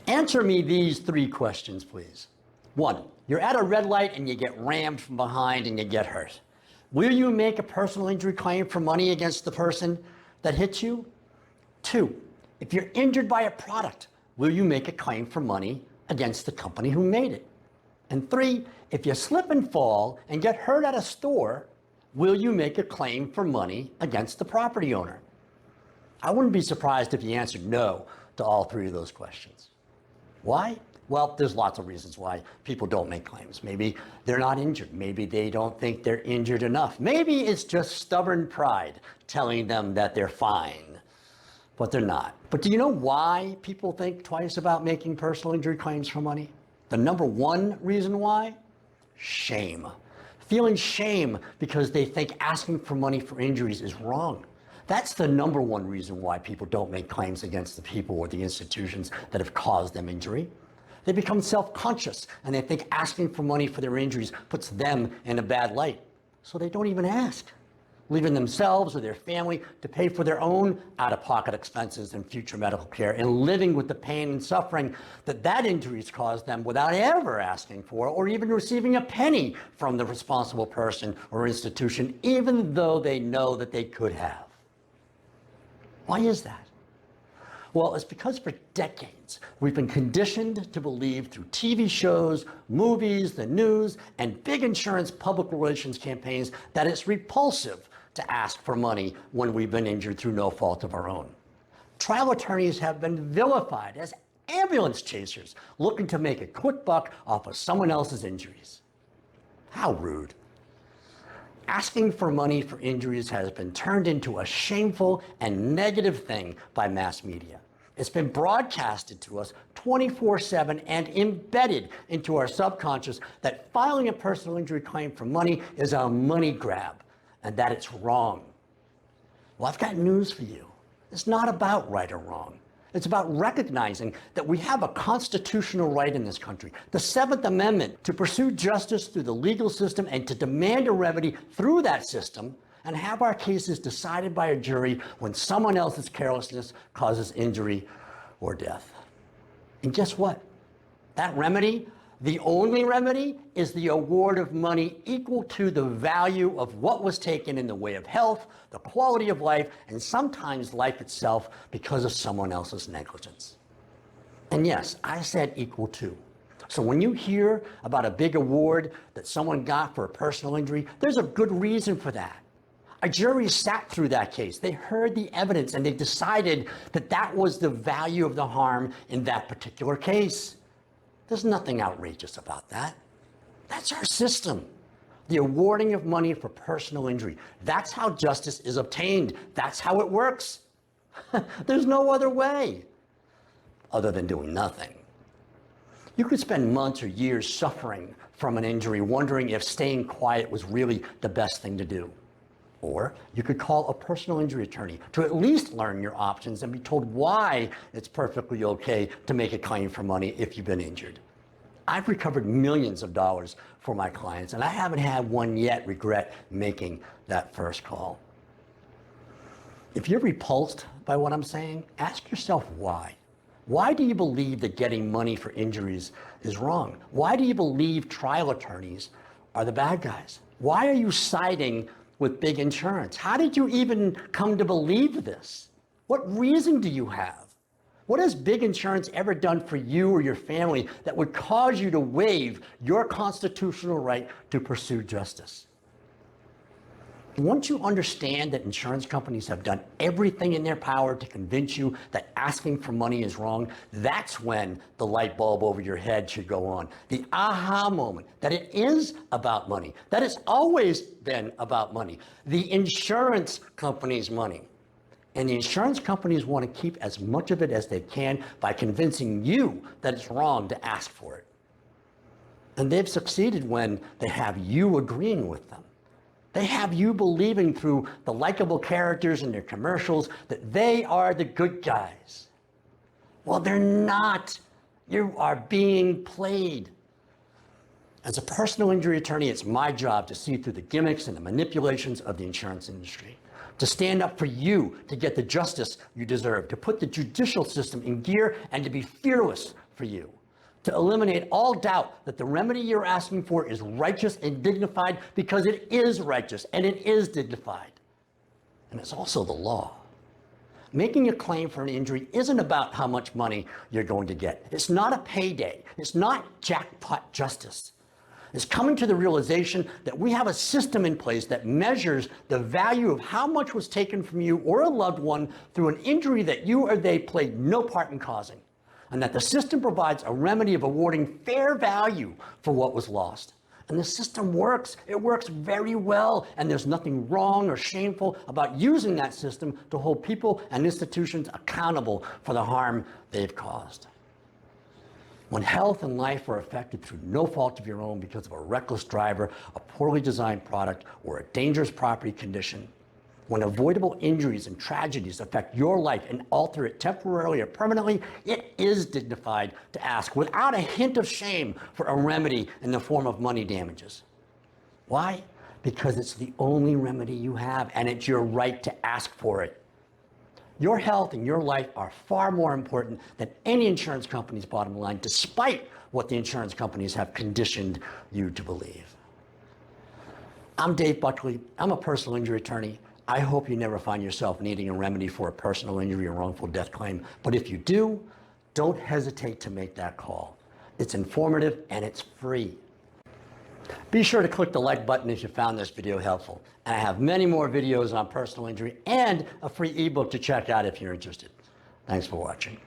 Answer me these three questions, please. 1, you're at a red light and you get rammed from behind and you get hurt. Will you make a personal injury claim for money against the person that hit you? 2, if you're injured by a product, will you make a claim for money against the company who made it? And 3, if you slip and fall and get hurt at a store, will you make a claim for money against the property owner? I wouldn't be surprised if you answered no to all three of those questions. Why? Well, there's lots of reasons why people don't make claims. Maybe they're not injured. Maybe they don't think they're injured enough. Maybe it's just stubborn pride telling them that they're fine, but they're not. But do you know why people think twice about making personal injury claims for money? The number one reason why? Shame. Feeling shame because they think asking for money for injuries is wrong. That's the number one reason why people don't make claims against the people or the institutions that have caused them injury. They become self-conscious and they think asking for money for their injuries puts them in a bad light. So they don't even ask, leaving themselves or their family to pay for their own out-of-pocket expenses and future medical care and living with the pain and suffering that injury's caused them without ever asking for or even receiving a penny from the responsible person or institution, even though they know that they could have. Why is that? Well, it's because for decades, we've been conditioned to believe through TV shows, movies, the news, and big insurance public relations campaigns that it's repulsive to ask for money when we've been injured through no fault of our own. Trial attorneys have been vilified as ambulance chasers looking to make a quick buck off of someone else's injuries. How rude. Asking for money for injuries has been turned into a shameful and negative thing by mass media. It's been broadcasted to us 24/7 and embedded into our subconscious that filing a personal injury claim for money is a money grab and that it's wrong. Well, I've got news for you. It's not about right or wrong. It's about recognizing that we have a constitutional right in this country, the 7th Amendment, to pursue justice through the legal system and to demand a remedy through that system and have our cases decided by a jury when someone else's carelessness causes injury or death. And guess what? That remedy, the only remedy, is the award of money equal to the value of what was taken in the way of health, the quality of life, and sometimes life itself because of someone else's negligence. And yes, I said equal to. So when you hear about a big award that someone got for a personal injury, there's a good reason for that. A jury sat through that case. They heard the evidence and they decided that that was the value of the harm in that particular case. There's nothing outrageous about that. That's our system. The awarding of money for personal injury. That's how justice is obtained. That's how it works. There's no other way other than doing nothing. You could spend months or years suffering from an injury, wondering if staying quiet was really the best thing to do. Or you could call a personal injury attorney to at least learn your options and be told why it's perfectly okay to make a claim for money if you've been injured. I've recovered millions of dollars for my clients, and I haven't had one yet regret making that first call. If you're repulsed by what I'm saying, ask yourself why. Why do you believe that getting money for injuries is wrong? Why do you believe trial attorneys are the bad guys? Why are you siding with big insurance? How did you even come to believe this? What reason do you have? What has big insurance ever done for you or your family that would cause you to waive your constitutional right to pursue justice? Once you understand that insurance companies have done everything in their power to convince you that asking for money is wrong, that's when the light bulb over your head should go on. The aha moment that it is about money, that it's always been about money. The insurance company's money. And the insurance companies want to keep as much of it as they can by convincing you that it's wrong to ask for it. And they've succeeded when they have you agreeing with them. They have you believing through the likable characters in their commercials that they are the good guys. Well, they're not. You are being played. As a personal injury attorney, it's my job to see through the gimmicks and the manipulations of the insurance industry, to stand up for you, to get the justice you deserve, to put the judicial system in gear, and to be fearless for you to eliminate all doubt that the remedy you're asking for is righteous and dignified, because it is righteous and it is dignified. And it's also the law. Making a claim for an injury isn't about how much money you're going to get. It's not a payday. It's not jackpot justice. It's coming to the realization that we have a system in place that measures the value of how much was taken from you or a loved one through an injury that you or they played no part in causing, and that the system provides a remedy of awarding fair value for what was lost. And the system works. It works very well, and there's nothing wrong or shameful about using that system to hold people and institutions accountable for the harm they've caused. When health and life are affected through no fault of your own because of a reckless driver, a poorly designed product, or a dangerous property condition, when avoidable injuries and tragedies affect your life and alter it temporarily or permanently, it is dignified to ask without a hint of shame for a remedy in the form of money damages. Why? Because it's the only remedy you have, and it's your right to ask for it. Your health and your life are far more important than any insurance company's bottom line, despite what the insurance companies have conditioned you to believe. I'm Dave Buckley. I'm a personal injury attorney. I hope you never find yourself needing a remedy for a personal injury or wrongful death claim. But if you do, don't hesitate to make that call. It's informative and it's free. Be sure to click the like button if you found this video helpful. And I have many more videos on personal injury and a free ebook to check out if you're interested. Thanks for watching.